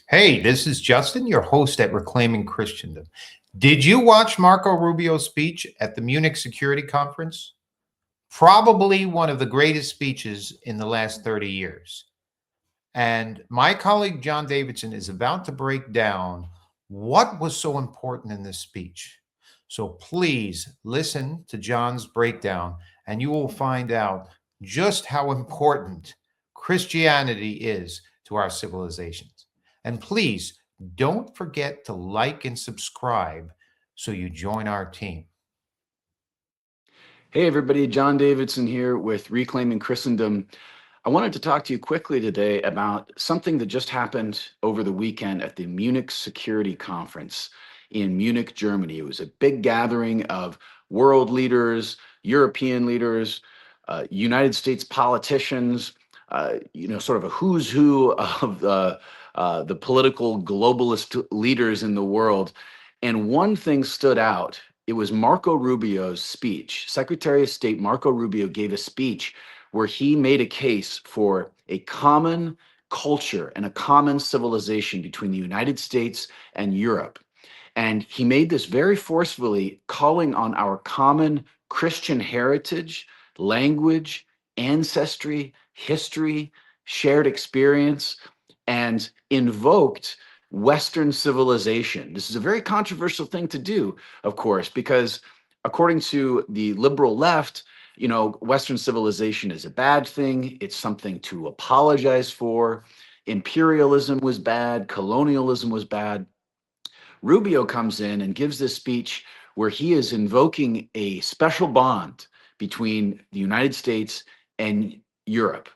Hey, this is Justin, your host at Reclaiming Christendom. Did you watch Marco Rubio's speech at the Munich Security Conference? Probably one of the greatest speeches in the last 30 years. And my colleague John Davidson is about to break down what was so important in this speech. So please listen to John's breakdown, and you will find out just how important Christianity is to our civilizations. And please don't forget to like and subscribe so you join our team. Hey everybody, John Davidson here with Reclaiming Christendom. I wanted to talk to you quickly today about something that just happened over the weekend at the Munich Security Conference in Munich, Germany. It was a big gathering of world leaders, European leaders, United States politicians, sort of a who's who of the political globalist leaders in the world. And one thing stood out. It was Marco Rubio's speech. Secretary of State Marco Rubio gave a speech where he made a case for a common culture and a common civilization between the United States and Europe. And he made this very forcefully, calling on our common Christian heritage, language, ancestry, history, shared experience, and invoked Western civilization. This is a very controversial thing to do, of course, because according to the liberal left, Western civilization is a bad thing. It's something to apologize for. Imperialism was bad. Colonialism was bad. Rubio comes in and gives this speech where he is invoking a special bond between the United States and Europe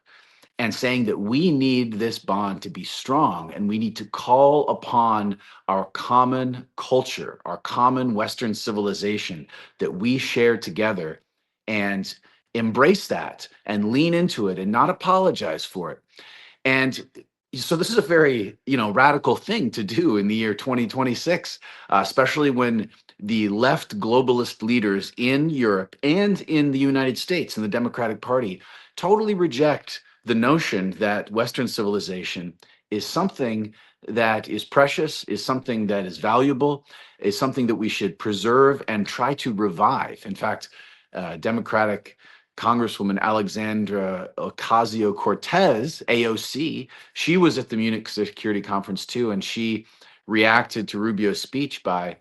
and saying that we need this bond to be strong and we need to call upon our common culture, our common Western civilization that we share together and embrace that and lean into it and not apologize for it. And so this is a very, radical thing to do in the year 2026, especially when the left globalist leaders in Europe and in the United States and the Democratic Party totally reject the notion that Western civilization is something that is precious, is something that is valuable, is something that we should preserve and try to revive. In fact, Democratic Congresswoman Alexandra Ocasio-Cortez, AOC, she was at the Munich Security Conference too, and she reacted to Rubio's speech by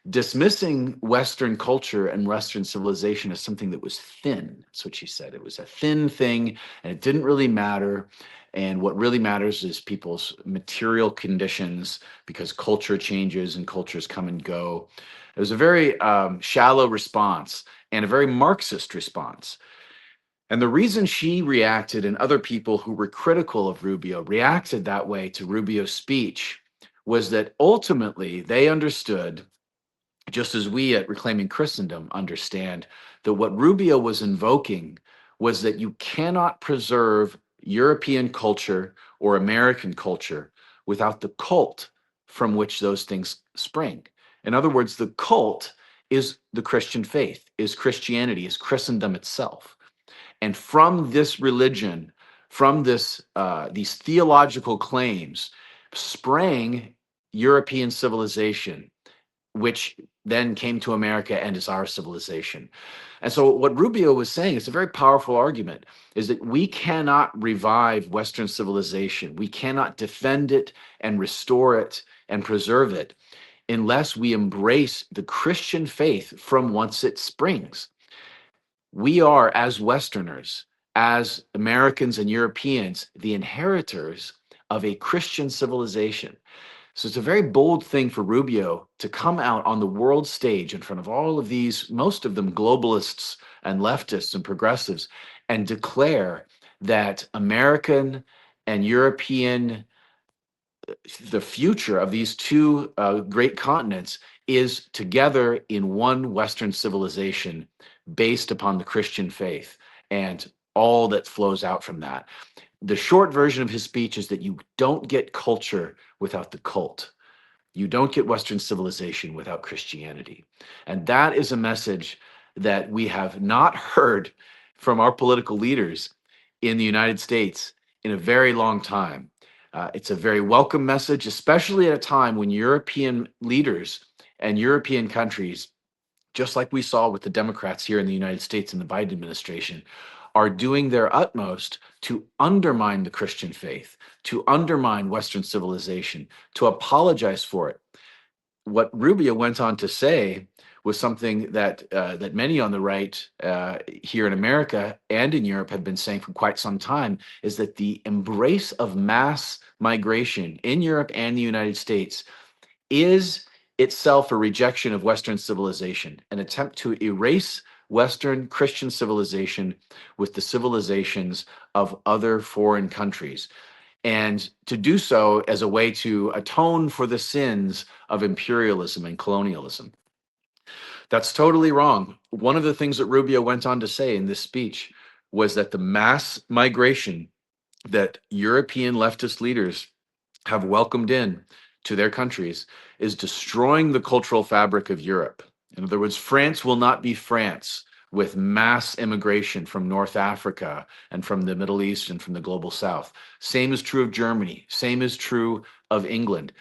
dismissing Western culture and Western civilization as something that was thin. That's what she said. It was a thin thing, and it didn't really matter. And what really matters is people's material conditions, because culture changes and cultures come and go. It was a very shallow response and a very Marxist response. And the reason she reacted and other people who were critical of Rubio reacted that way to Rubio's speech was that ultimately they understood, just as we at Reclaiming Christendom understand, that what Rubio was invoking was that you cannot preserve European culture or American culture without the cult from which those things spring. In other words, the cult is the Christian faith, is Christianity, is Christendom itself. And from this religion, from these theological claims, sprang European civilization, which then came to America and is our civilization. And so what Rubio was saying, it's a very powerful argument, is that we cannot revive Western civilization. We cannot defend it and restore it and preserve it unless we embrace the Christian faith from whence it springs. We are, as Westerners, as Americans and Europeans, the inheritors of a Christian civilization. So it's a very bold thing for Rubio to come out on the world stage in front of all of these, most of them globalists and leftists and progressives, and declare that American and European, the future of these two great continents is together in one Western civilization based upon the Christian faith and all that flows out from that. The short version of his speech is that you don't get culture without the cult. You don't get Western civilization without Christianity. And that is a message that we have not heard from our political leaders in the United States in a very long time. It's a very welcome message, especially at a time when European leaders and European countries, just like we saw with the Democrats here in the United States in the Biden administration, are doing their utmost to undermine the Christian faith, to undermine Western civilization, to apologize for it. What Rubio went on to say was something that many on the right here in America and in Europe have been saying for quite some time, is that the embrace of mass migration in Europe and the United States is itself a rejection of Western civilization, an attempt to erase Western Christian civilization with the civilizations of other foreign countries, and to do so as a way to atone for the sins of imperialism and colonialism. That's totally wrong. One of the things that Rubio went on to say in this speech was that the mass migration that European leftist leaders have welcomed in to their countries is destroying the cultural fabric of Europe. In other words, France will not be France with mass immigration from North Africa and from the Middle East and from the global South. Same is true of Germany. Same is true of England.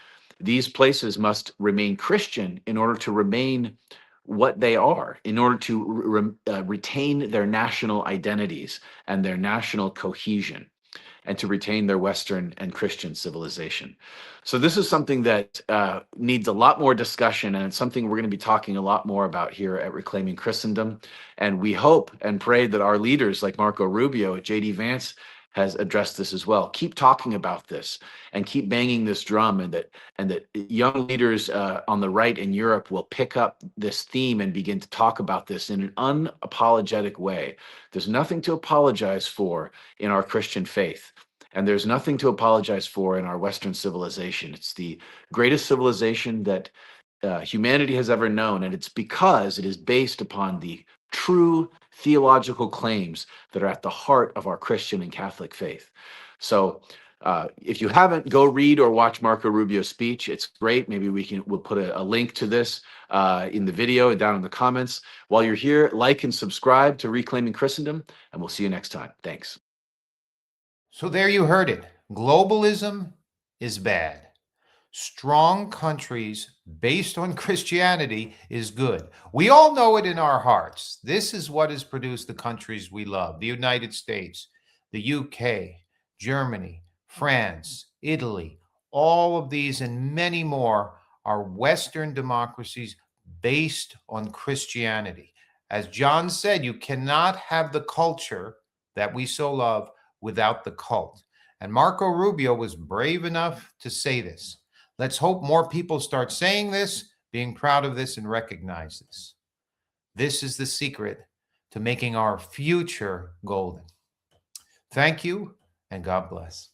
These places must remain Christian in order to remain what they are, in order to retain their national identities and their national cohesion, and to retain their Western and Christian civilization. So this is something that needs a lot more discussion, and it's something we're going to be talking a lot more about here at Reclaiming Christendom. And we hope and pray that our leaders like Marco Rubio at J.D. Vance has addressed this as well. Keep talking about this and keep banging this drum, and that young leaders on the right in Europe will pick up this theme and begin to talk about this in an unapologetic way. There's nothing to apologize for in our Christian faith. And there's nothing to apologize for in our Western civilization. It's the greatest civilization that humanity has ever known. And it's because it is based upon the true theological claims that are at the heart of our Christian and Catholic faith. So if you haven't, go read or watch Marco Rubio's speech. It's great. Maybe we'll put a link to this in the video and down in the comments. While you're here, like and subscribe to Reclaiming Christendom, and we'll see you next time. Thanks. So there you heard it. Globalism is bad. Strong countries based on Christianity is good. We all know it in our hearts. This is what has produced the countries we love: the United States, the UK, Germany, France, Italy. All of these and many more are Western democracies based on Christianity. As John said, you cannot have the culture that we so love without the cult. And Marco Rubio was brave enough to say this. Let's hope more people start saying this, being proud of this, and recognize this. This is the secret to making our future golden. Thank you, and God bless.